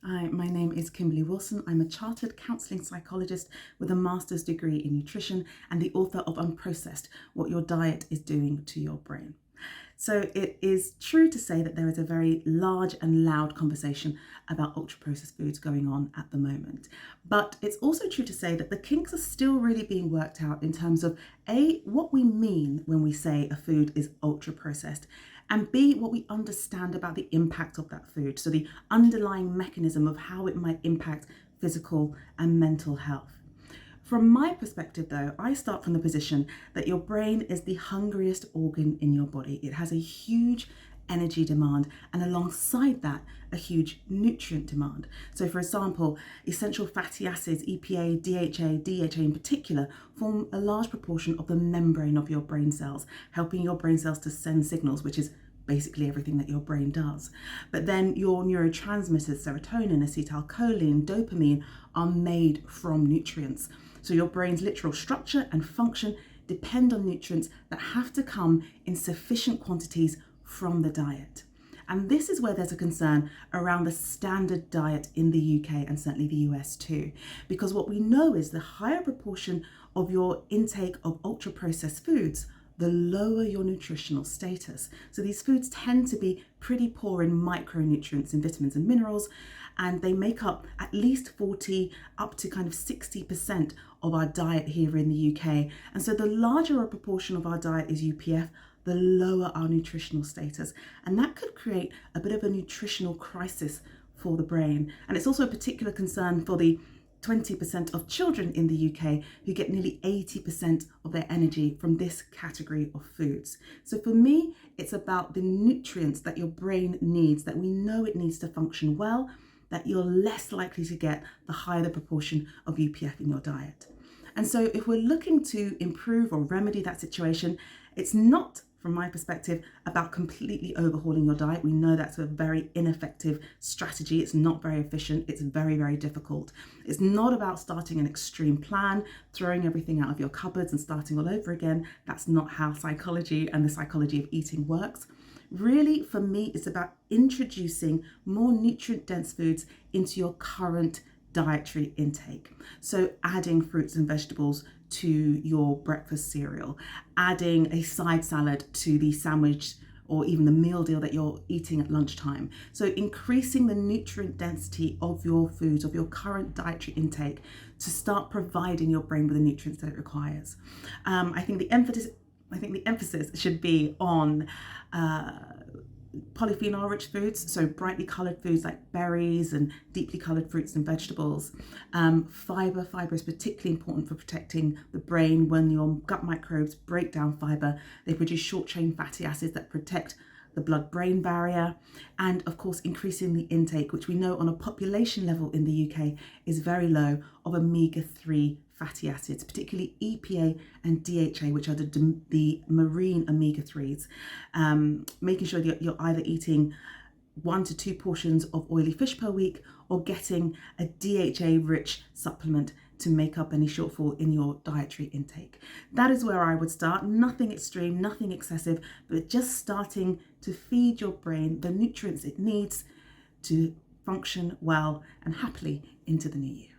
Hi, my name is Kimberley Wilson. I'm a chartered counselling psychologist with a master's degree in nutrition and the author of Unprocessed, What Your Diet is Doing to Your Brain. So it is true to say that there is a very large and loud conversation about ultra-processed foods going on at the moment. But it's also true to say that the kinks are still really being worked out in terms of A, what we mean when we say a food is ultra-processed, and B, what we understand about the impact of that food. So the underlying mechanism of how it might impact physical and mental health. From my perspective though, I start from the position that your brain is the hungriest organ in your body. It has a huge energy demand and alongside that, a huge nutrient demand. So for example, essential fatty acids, EPA, DHA in particular, form a large proportion of the membrane of your brain cells, helping your brain cells to send signals, which is basically everything that your brain does. But then your neurotransmitters, serotonin, acetylcholine, dopamine, are made from nutrients. So your brain's literal structure and function depend on nutrients that have to come in sufficient quantities from the diet. And this is where there's a concern around the standard diet in the UK and certainly the US too. Because what we know is the higher proportion of your intake of ultra-processed foods, the lower your nutritional status. So these foods tend to be pretty poor in micronutrients and vitamins and minerals, and they make up at least 40 up to kind of 60% of our diet here in the UK. And so the larger a proportion of our diet is UPF, the lower our nutritional status. And that could create a bit of a nutritional crisis for the brain. And it's also a particular concern for the 20% of children in the UK who get nearly 80% of their energy from this category of foods. So for me, it's about the nutrients that your brain needs, that we know it needs to function well, that you're less likely to get the higher the proportion of UPF in your diet. And so if we're looking to improve or remedy that situation, it's not, from my perspective, about completely overhauling your diet. We know that's a very ineffective strategy. It's not very efficient. It's very, very difficult. It's not about starting an extreme plan, throwing everything out of your cupboards and starting all over again. That's not how psychology and the psychology of eating works. Really, for me, it's about introducing more nutrient-dense foods into your current dietary intake. So adding fruits and vegetables to your breakfast cereal, adding a side salad to the sandwich or even the meal deal that you're eating at lunchtime. So increasing the nutrient density of your foods, of your current dietary intake to start providing your brain with the nutrients that it requires. I think the emphasis should be on polyphenol-rich foods, so brightly coloured foods like berries and deeply coloured fruits and vegetables. Fibre is particularly important for protecting the brain. When your gut microbes break down fibre, they produce short-chain fatty acids that protect the blood-brain barrier, and of course increasing the intake, which we know on a population level in the UK is very low, of omega-3 fatty acids, particularly EPA and DHA, which are the marine omega-3s, making sure that you're either eating 1 to 2 portions of oily fish per week or getting a DHA-rich supplement to make up any shortfall in your dietary intake. That is where I would start. Nothing extreme, nothing excessive, but just starting to feed your brain the nutrients it needs to function well and happily into the new year.